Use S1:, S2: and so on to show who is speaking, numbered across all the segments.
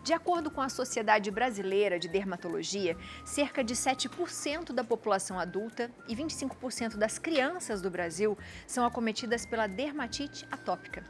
S1: De acordo com a Sociedade Brasileira de Dermatologia, cerca de 7% da população adulta e 25% das crianças do Brasil são acometidas pela dermatite atópica.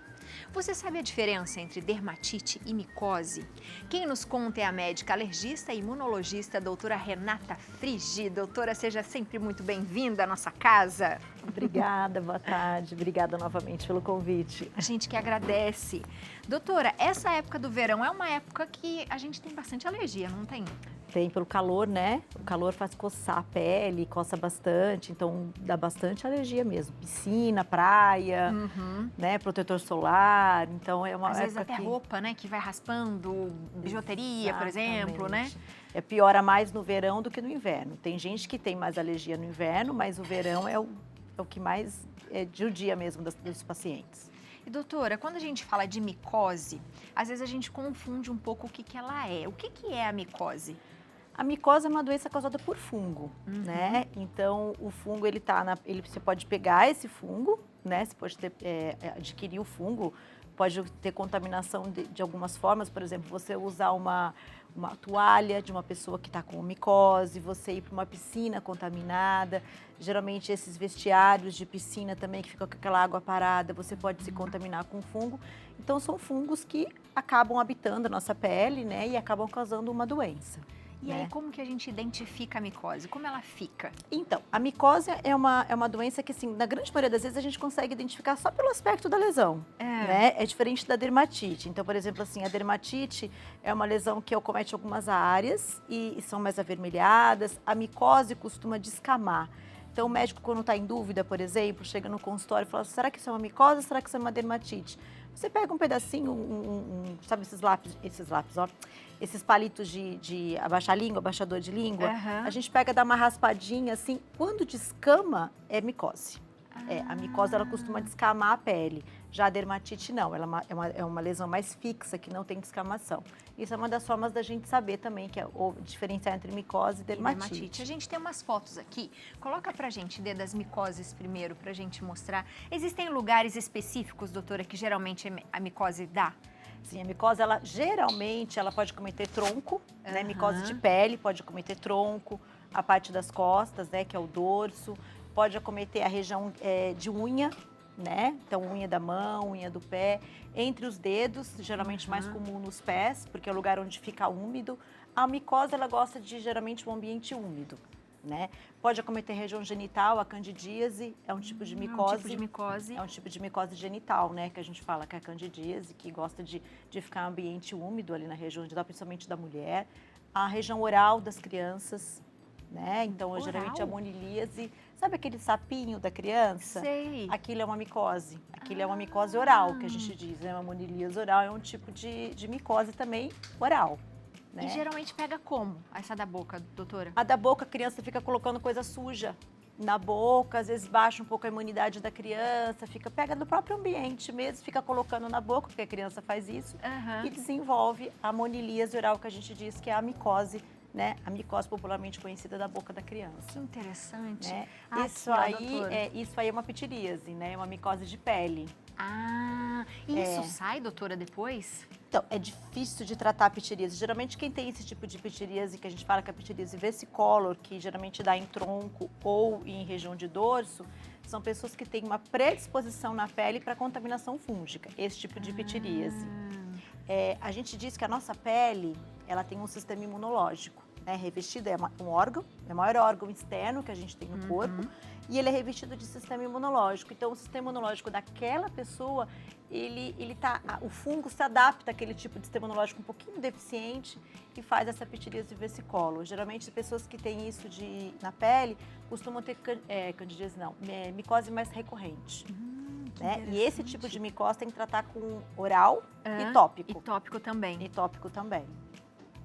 S1: Você sabe a diferença entre dermatite e micose? Quem nos conta é a médica alergista e imunologista, doutora Renata Frigi. Doutora, seja sempre muito bem-vinda à nossa casa.
S2: Obrigada, boa tarde. Obrigada novamente pelo convite.
S1: A gente que agradece. Doutora, essa época do verão é uma época que a gente tem bastante alergia, não tem?
S2: Tem pelo calor, né? O calor faz coçar a pele, coça bastante, então dá bastante alergia mesmo. Piscina, praia, né? Protetor solar, então é uma
S1: Às vezes
S2: época
S1: até roupa, né? Que vai raspando, bijuteria, por exemplo, né?
S2: É piora mais no verão do que no inverno. Tem gente que tem mais alergia no inverno, mas o verão é o que mais é de o dia mesmo dos pacientes.
S1: E doutora, quando a gente fala de micose, às vezes a gente confunde um pouco o que ela é. O que é a micose?
S2: A micose é uma doença causada por fungo, né? Então, o fungo, você pode pegar esse fungo, né? Você pode adquirir o fungo, pode ter contaminação de algumas formas. Por exemplo, você usar uma toalha de uma pessoa que está com micose, você ir para uma piscina contaminada. Geralmente, esses vestiários de piscina também, que ficam com aquela água parada, você pode se contaminar com fungo. Então, são fungos que acabam habitando a nossa pele, né? E acabam causando uma doença.
S1: E aí, como que a gente identifica a micose? Como ela fica?
S2: Então, a micose é uma doença que, assim, na grande maioria das vezes a gente consegue identificar só pelo aspecto da lesão, né? É diferente da dermatite. Então, por exemplo, assim, a dermatite é uma lesão que acomete algumas áreas e são mais avermelhadas. A micose costuma descamar. Então, o médico, quando está em dúvida, por exemplo, chega no consultório e fala, será que isso é uma micose ou será que isso é uma dermatite? Você pega um pedacinho, sabe esses lápis, ó, esses palitos de abaixar língua, abaixador de língua, a gente pega, dá uma raspadinha assim, quando descama, é micose. A micose, ela costuma descamar a pele. Já a dermatite, não, ela é uma lesão mais fixa, que não tem descamação. Isso é uma das formas da gente saber também, que é diferenciar entre micose e dermatite.
S1: A gente tem umas fotos aqui. Coloca pra gente das micoses primeiro, pra gente mostrar. Existem lugares específicos, doutora, que geralmente a micose dá?
S2: Sim, a micose, geralmente, ela pode cometer tronco, né? Micose de pele pode cometer tronco, a parte das costas, né? Que é o dorso. Pode acometer a região de unha, né? Então, unha da mão, unha do pé. Entre os dedos, geralmente mais comum nos pés, porque é o lugar onde fica úmido. A micose, ela gosta de, geralmente, um ambiente úmido, né? Pode acometer a região genital, a candidíase, é um tipo de micose.
S1: É um tipo de micose.
S2: É um tipo de micose genital, né? Que a gente fala que é a candidíase, que gosta de ficar em ambiente úmido ali na região genital, principalmente da mulher. A região oral das crianças, né? Então, geralmente a monilíase, sabe aquele sapinho da criança?
S1: Sei.
S2: Aquilo é uma micose. Aquilo é uma micose oral, que a gente diz, né? Uma monilíase oral é um tipo de micose também oral. Né?
S1: E geralmente pega como essa da boca, doutora?
S2: A da boca, a criança fica colocando coisa suja na boca, às vezes baixa um pouco a imunidade da criança, pega no próprio ambiente mesmo, fica colocando na boca, porque a criança faz isso, e desenvolve a monilíase oral, que a gente diz que é a micose, né? A micose popularmente conhecida da boca da criança.
S1: Que interessante.
S2: Né?
S1: Isso
S2: aí é uma pitiríase, né? É uma micose de pele.
S1: E isso sai, doutora, depois?
S2: Então, é difícil de tratar a pitiríase. Geralmente, quem tem esse tipo de pitiríase, que a gente fala que é a pitiríase versicolor, que geralmente dá em tronco ou em região de dorso, são pessoas que têm uma predisposição na pele para contaminação fúngica, esse tipo de pitiríase. A gente diz que a nossa pele, ela tem um sistema imunológico, né? Revestido é um órgão, é o maior órgão externo que a gente tem no corpo, e ele é revestido de sistema imunológico. Então, o sistema imunológico daquela pessoa, o fungo se adapta àquele tipo de sistema imunológico um pouquinho deficiente e faz essa pitiríase versicolor. Geralmente, as pessoas que têm isso na pele costumam ter micose mais recorrente. Né? E esse tipo de micose tem que tratar com oral e tópico.
S1: E tópico também.
S2: E tópico também.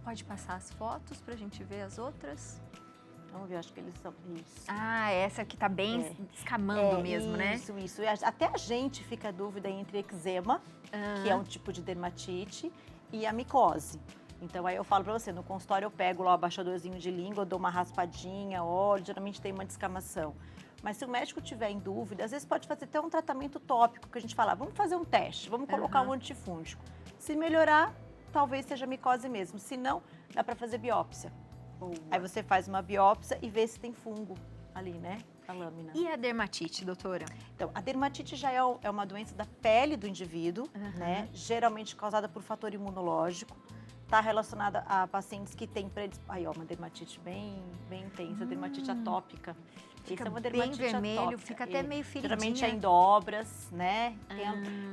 S1: Pode passar as fotos pra gente ver as outras?
S2: Vamos ver, acho que eles são isso.
S1: Essa que tá bem descamando mesmo, né?
S2: Isso. Até a gente fica dúvida entre eczema, que é um tipo de dermatite, e a micose. Então, aí eu falo pra você, no consultório eu pego lá o abaixadorzinho de língua, eu dou uma raspadinha, olho, geralmente tem uma descamação. Mas se o médico tiver em dúvida, às vezes pode fazer até um tratamento tópico, que a gente fala, vamos fazer um teste, vamos colocar um antifúngico. Se melhorar, talvez seja micose mesmo. Se não, dá para fazer biópsia.
S1: Boa.
S2: Aí você faz uma biópsia e vê se tem fungo ali, né? A lâmina.
S1: E a dermatite, doutora?
S2: Então, a dermatite já é uma doença da pele do indivíduo, né? Geralmente causada por fator imunológico. Está relacionada a pacientes que têm aí, ó, uma dermatite bem intensa, dermatite atópica.
S1: Fica
S2: Essa é uma
S1: bem
S2: dermatite
S1: vermelho,
S2: atópica.
S1: fica até meio feridinha.
S2: Geralmente é em dobras, né?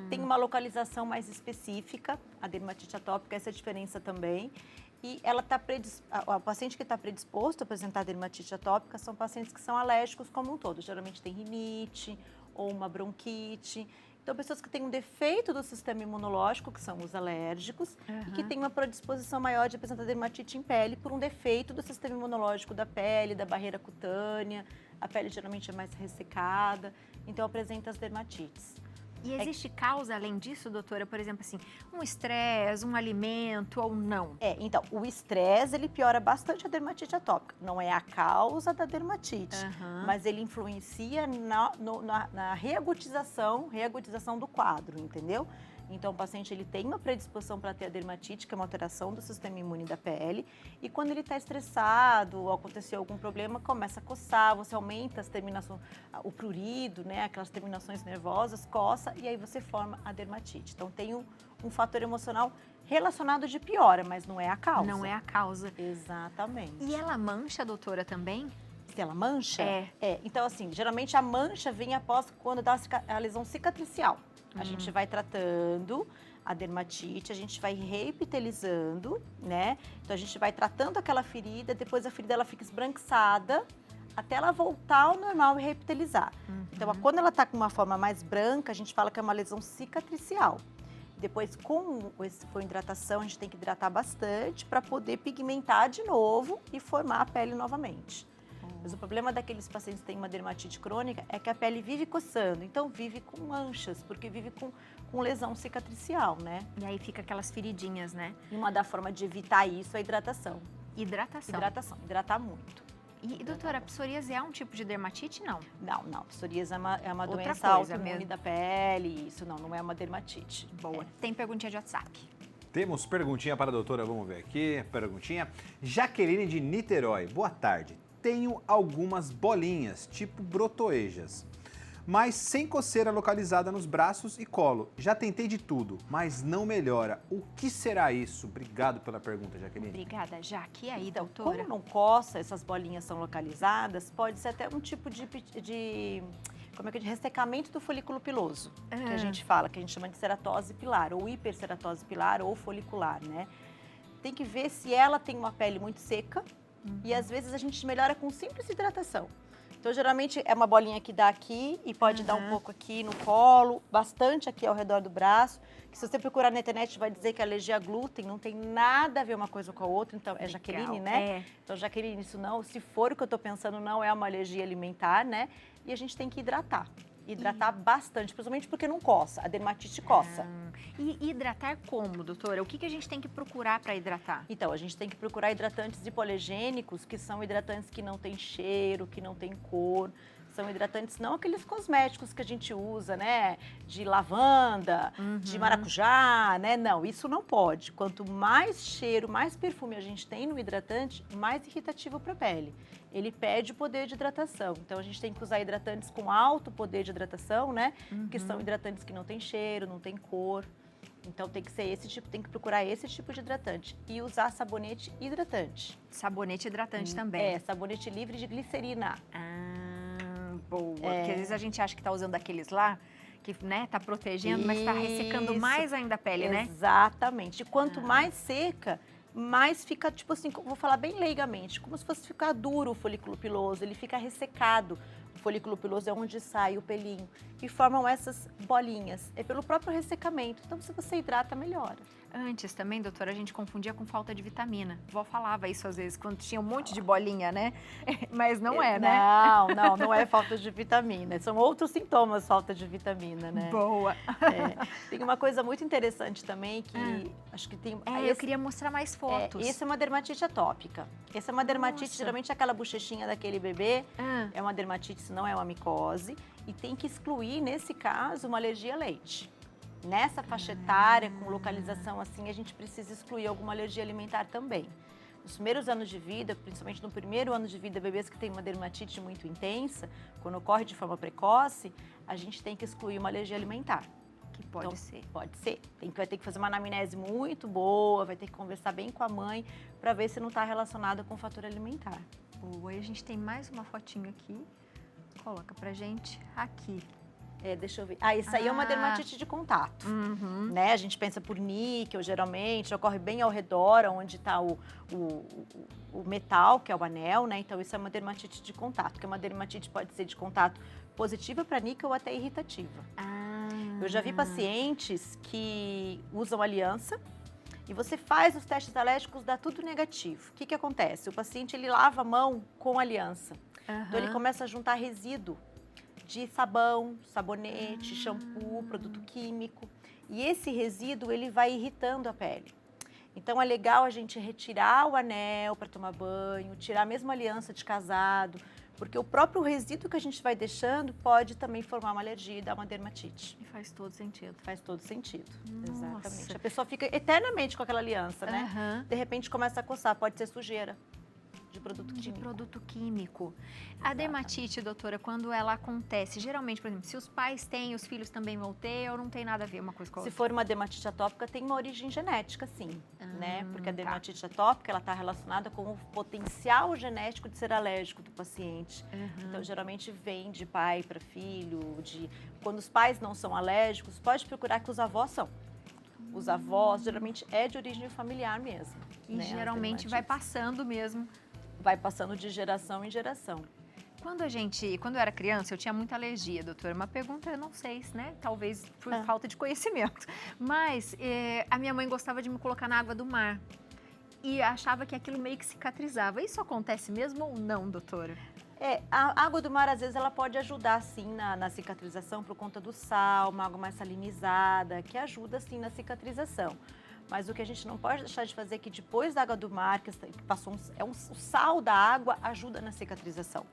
S2: Tem uma localização mais específica, a dermatite atópica, essa é a diferença também. E ela tá o paciente que está predisposto a apresentar dermatite atópica são pacientes que são alérgicos como um todo. Geralmente tem rinite ou uma bronquite. Então, pessoas que têm um defeito do sistema imunológico, que são os alérgicos, e que têm uma predisposição maior de apresentar dermatite em pele por um defeito do sistema imunológico da pele, da barreira cutânea. A pele geralmente é mais ressecada, então apresenta as dermatites.
S1: E existe causa além disso, doutora? Por exemplo, assim, um estresse, um alimento ou não?
S2: Então, o estresse, ele piora bastante a dermatite atópica. Não é a causa da dermatite, mas ele influencia na reagudização do quadro, entendeu? Então, o paciente ele tem uma predisposição para ter a dermatite, que é uma alteração do sistema imune da pele. E quando ele está estressado ou aconteceu algum problema, começa a coçar, você aumenta as terminações, o prurido, né, aquelas terminações nervosas, coça, e aí você forma a dermatite. Então, tem um fator emocional relacionado de piora, mas não é a causa.
S1: Não é a causa.
S2: Exatamente.
S1: E ela mancha, doutora, também?
S2: Se ela mancha?
S1: É.
S2: Então, assim, geralmente a mancha vem após quando dá a lesão cicatricial. A gente vai tratando a dermatite, a gente vai reepitelizando, né? Então, a gente vai tratando aquela ferida, depois a ferida ela fica esbranquiçada, até ela voltar ao normal e reepitelizar. Então, quando ela tá com uma forma mais branca, a gente fala que é uma lesão cicatricial. Depois, com hidratação, a gente tem que hidratar bastante para poder pigmentar de novo e formar a pele novamente. Mas o problema daqueles pacientes que têm uma dermatite crônica é que a pele vive coçando, então vive com manchas, porque vive com lesão cicatricial, né?
S1: E aí fica aquelas feridinhas, né?
S2: E uma da forma de evitar isso é a hidratação.
S1: Hidratação.
S2: Hidratar muito.
S1: E, doutora, a psoríase é um tipo de dermatite? Não.
S2: Não. Psoríase é uma
S1: Outra
S2: doença
S1: coisa
S2: autoimune
S1: mesmo.
S2: da pele, isso não é uma dermatite.
S1: Boa. Tem perguntinha de WhatsApp.
S3: Temos perguntinha para a doutora, vamos ver aqui, perguntinha. Jaqueline de Niterói, boa tarde. Tenho algumas bolinhas, tipo brotoejas, mas sem coceira localizada nos braços e colo. Já tentei de tudo, mas não melhora. O que será isso? Obrigado pela pergunta, Jaqueline.
S1: Obrigada, Jaque. E aí,
S2: Então,
S1: doutora?
S2: como não coça, essas bolinhas são localizadas, pode ser até um tipo de ressecamento do folículo piloso, que a gente fala, que a gente chama de ceratose pilar, ou hiperceratose pilar, ou folicular, né? Tem que ver se ela tem uma pele muito seca, e às vezes a gente melhora com simples hidratação. Então, geralmente é uma bolinha que dá aqui e pode dar um pouco aqui no colo, bastante aqui ao redor do braço. Que se você procurar na internet vai dizer que é alergia a glúten, não tem nada a ver uma coisa com a outra. Então, é Jaqueline, né? Então, Jaqueline, isso não, se for o que eu tô pensando, não é uma alergia alimentar, né? E a gente tem que hidratar. Hidratar bastante, principalmente porque não coça, a dermatite coça.
S1: E hidratar como, doutora? O que a gente tem que procurar para hidratar?
S2: Então, a gente tem que procurar hidratantes hipoalergênicos, que são hidratantes que não têm cheiro, que não têm cor. São hidratantes, não aqueles cosméticos que a gente usa, né? De lavanda, de maracujá, né? Não, isso não pode. Quanto mais cheiro, mais perfume a gente tem no hidratante, mais irritativo para a pele. Ele perde o poder de hidratação. Então, a gente tem que usar hidratantes com alto poder de hidratação, né? Que são hidratantes que não têm cheiro, não têm cor. Então, tem que ser esse tipo, tem que procurar esse tipo de hidratante. E usar sabonete hidratante.
S1: Sabonete hidratante também.
S2: Sabonete livre de glicerina.
S1: Boa. Porque às vezes a gente acha que tá usando aqueles lá, que, né, tá protegendo, mas tá ressecando mais ainda a pele, né?
S2: Exatamente. E quanto mais seca, mais fica, tipo assim, vou falar bem leigamente, como se fosse ficar duro o folículo piloso, ele fica ressecado. O folículo piloso é onde sai o pelinho. E formam essas bolinhas. É pelo próprio ressecamento. Então, se você hidrata, melhora.
S1: Antes também, doutora, a gente confundia com falta de vitamina. A vó falava isso às vezes, quando tinha um monte de bolinha, né? Mas não é, né?
S2: Não é falta de vitamina. São outros sintomas falta de vitamina, né?
S1: Boa.
S2: Tem uma coisa muito interessante também, que acho que tem...
S1: eu queria mostrar mais fotos.
S2: Essa é uma dermatite atópica. Essa é uma dermatite, geralmente aquela bochechinha daquele bebê, é uma dermatite, não é uma micose. E tem que excluir, nesse caso, uma alergia a leite. Nessa faixa etária, com localização assim, a gente precisa excluir alguma alergia alimentar também. Nos primeiros anos de vida, principalmente no primeiro ano de vida, bebês que têm uma dermatite muito intensa, quando ocorre de forma precoce, a gente tem que excluir uma alergia alimentar.
S1: Que pode ser.
S2: Pode ser. Vai ter que fazer uma anamnese muito boa, vai ter que conversar bem com a mãe para ver se não está relacionada com o fator alimentar.
S1: Boa, e a gente tem mais uma fotinho aqui. Coloca pra gente aqui.
S2: Deixa eu ver. Isso aí é uma dermatite de contato, né? A gente pensa por níquel, geralmente, ocorre bem ao redor, onde está o metal, que é o anel, né? Então, isso é uma dermatite de contato, que é uma dermatite pode ser de contato positiva para níquel ou até irritativa. Eu já vi pacientes que usam aliança e você faz os testes alérgicos, dá tudo negativo. O que acontece? O paciente, ele lava a mão com aliança. Então, ele começa a juntar resíduo de sabão, sabonete, shampoo, produto químico. E esse resíduo, ele vai irritando a pele. Então, é legal a gente retirar o anel para tomar banho, tirar mesmo a aliança de casado, porque o próprio resíduo que a gente vai deixando pode também formar uma alergia e dar uma dermatite.
S1: E faz todo sentido.
S2: Faz todo sentido,
S1: Nossa.
S2: exatamente. A pessoa fica eternamente com aquela aliança, né? De repente começa a coçar, pode ser sujeira de produto químico.
S1: De produto químico. A dermatite, doutora, quando ela acontece, geralmente, por exemplo, se os pais têm, os filhos também vão ter, ou não tem nada a ver uma coisa com a
S2: Se
S1: outra?
S2: for uma dermatite atópica, tem uma origem genética, sim, né? Porque a dermatite atópica, ela está relacionada com o potencial genético de ser alérgico do paciente. Então, geralmente vem de pai para filho, quando os pais não são alérgicos, pode procurar que os avós são. Os avós, geralmente, é de origem familiar mesmo.
S1: E
S2: né?
S1: geralmente vai passando mesmo.
S2: Vai passando de geração em geração.
S1: Quando eu era criança, eu tinha muita alergia, doutora. Uma pergunta, eu não sei, né? Talvez por falta de conhecimento. Mas a minha mãe gostava de me colocar na água do mar. E achava que aquilo meio que cicatrizava. Isso acontece mesmo ou não, doutora?
S2: A água do mar, às vezes, ela pode ajudar, sim, na cicatrização por conta do sal, uma água mais salinizada, que ajuda, sim, na cicatrização. Mas o que a gente não pode deixar de fazer é que depois da água do mar, que passou o sal da água ajuda na cicatrização,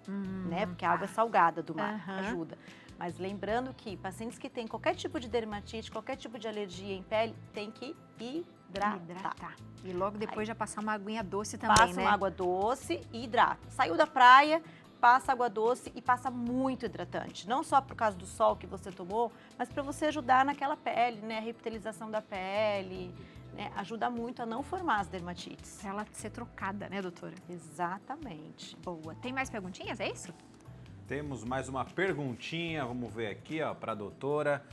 S2: né? Porque a água é salgada do mar, ajuda. Mas lembrando que pacientes que têm qualquer tipo de dermatite, qualquer tipo de alergia em pele, tem que hidratar.
S1: E logo depois já passar uma aguinha doce também,
S2: Passa
S1: né?
S2: uma água doce e hidrata. Saiu da praia, passa água doce e passa muito hidratante. Não só por causa do sol que você tomou, mas para você ajudar naquela pele, né? A revitalização da pele, né? Ajuda muito a não formar as dermatites.
S1: Pra ela ser trocada, né, doutora?
S2: Exatamente.
S1: Boa. Tem mais perguntinhas, é isso?
S3: Temos mais uma perguntinha, vamos ver aqui, ó, para a doutora.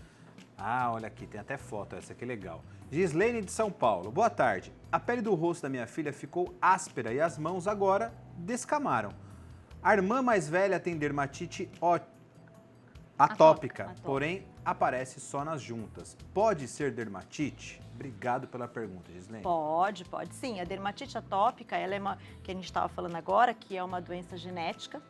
S3: Olha aqui, tem até foto, essa aqui é legal. Gislene de São Paulo. Boa tarde. A pele do rosto da minha filha ficou áspera e as mãos agora descamaram. A irmã mais velha tem dermatite atópica, porém aparece só nas juntas. Pode ser dermatite? Obrigado pela pergunta, Gislene.
S2: Pode sim. A dermatite atópica, ela é uma, que a gente estava falando agora, que é uma doença genética,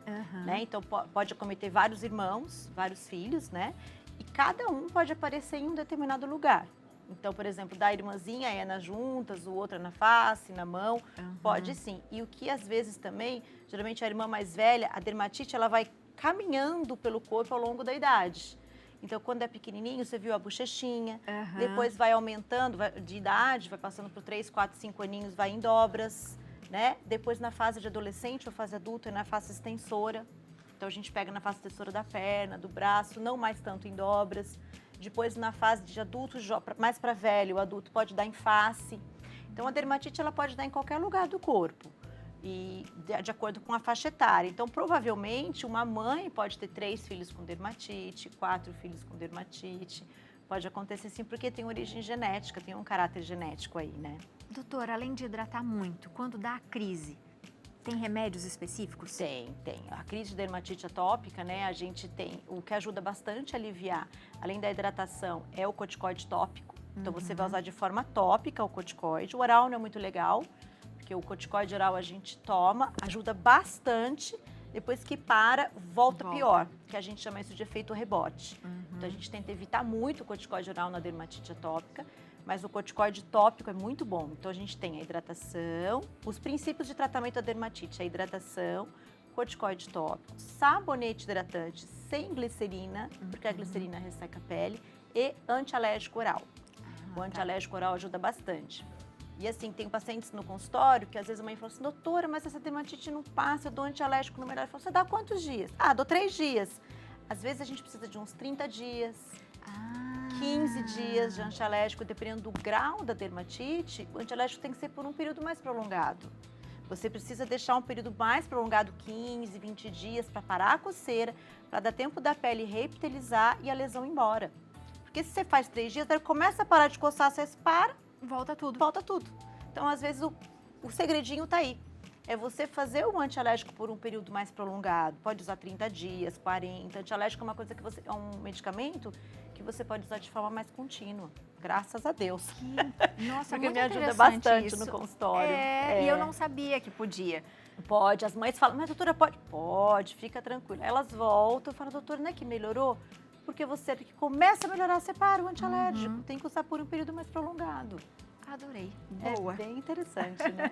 S2: né? Então pode acometer vários irmãos, vários filhos, né? E cada um pode aparecer em um determinado lugar. Então, por exemplo, da irmãzinha é nas juntas, o outro é na face, na mão, pode sim. E o que às vezes também, geralmente a irmã mais velha, a dermatite, ela vai caminhando pelo corpo ao longo da idade. Então, quando é pequenininho, você viu a bochechinha, depois vai aumentando de idade, vai passando por 3, 4, 5 aninhos, vai em dobras, né? Depois, na fase de adolescente ou fase adulta, é na face extensora. Então, a gente pega na face extensora da perna, do braço, não mais tanto em dobras. Depois, na fase de adulto, mais para velho, o adulto pode dar em face. Então, a dermatite, ela pode dar em qualquer lugar do corpo. E de acordo com a faixa etária. Então, provavelmente, uma mãe pode ter 3 filhos com dermatite, 4 filhos com dermatite. Pode acontecer sim, porque tem origem genética, tem um caráter genético aí, né?
S1: Doutora, além de hidratar muito, quando dá a crise, tem remédios específicos?
S2: Tem. A crise de dermatite atópica, né, a gente tem, o que ajuda bastante a aliviar, além da hidratação, é o corticoide tópico. Então, você vai usar de forma tópica o corticoide. O oral não é muito legal, porque o corticoide oral a gente toma, ajuda bastante, depois que volta pior, que a gente chama isso de efeito rebote. Então, a gente tenta evitar muito o corticoide oral na dermatite atópica, mas o corticoide tópico é muito bom. Então, a gente tem a hidratação, os princípios de tratamento da dermatite, a hidratação, corticoide tópico, sabonete hidratante sem glicerina, porque a glicerina resseca a pele, e antialérgico oral. O
S1: tá.
S2: antialérgico oral ajuda bastante. E assim, tem pacientes no consultório que às vezes a mãe fala assim, doutora, mas essa dermatite não passa, eu dou antialérgico no melhor. Eu falo, você dá quantos dias? Ah, dou 3 dias. Às vezes a gente precisa de uns 30 dias, 15 dias de antialérgico, dependendo do grau da dermatite, o antialérgico tem que ser por um período mais prolongado. Você precisa deixar um período mais prolongado, 15, 20 dias, para parar a coceira, para dar tempo da pele reepitelizar e a lesão ir embora. Porque se você faz 3 dias, daí começa a parar de coçar, você para,
S1: Volta tudo.
S2: volta tudo. Então, às vezes, o segredinho tá aí. É você fazer o antialérgico por um período mais prolongado. Pode usar 30 dias, 40. Antialérgico é uma coisa que você é um medicamento que você pode usar de forma mais contínua. Graças a Deus.
S1: Nossa,
S2: Porque
S1: muito
S2: me ajuda
S1: interessante
S2: bastante
S1: isso.
S2: no consultório.
S1: E eu não sabia que podia.
S2: Pode, as mães falam, mas doutora, pode? Pode, fica tranquila. Elas voltam e falam, doutora, não é que melhorou? Porque você que começa a melhorar, você para o antialérgico. Tem que usar por um período mais prolongado.
S1: Adorei. Boa.
S2: É bem interessante, né?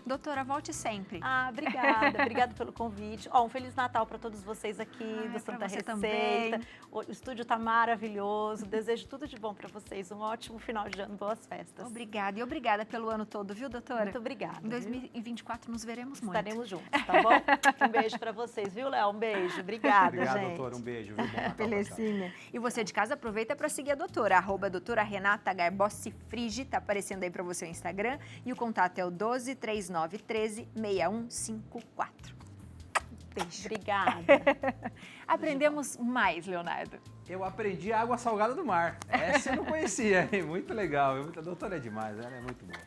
S1: Doutora, volte sempre.
S2: Ah, obrigada. Obrigada pelo convite. Ó, um Feliz Natal para todos vocês aqui do
S1: Pra
S2: Santa
S1: você
S2: Receita.
S1: também.
S2: O estúdio tá maravilhoso. Desejo tudo de bom para vocês. Um ótimo final de ano, boas festas.
S1: Obrigada. E obrigada pelo ano todo, viu, doutora?
S2: Muito obrigada.
S1: Em
S2: viu?
S1: 2024 nos veremos muito.
S2: Estaremos juntos, tá bom? Um beijo para vocês, viu, Léo? Um beijo. Obrigada,
S3: Obrigado,
S2: gente.
S3: doutora. Um beijo. Viu? Bom Natal pra
S1: Belezinha. E você de casa aproveita para seguir a doutora, @doutora Renata Garbossi Frigi, tá aparecendo aí para você o Instagram. E o contato é o 12 39 13 6154. Beijo.
S2: Obrigada.
S1: Aprendemos mais, Leonardo.
S3: Eu aprendi a água salgada do mar. Essa eu não conhecia, hein? Muito legal. A doutora é demais, ela é muito boa.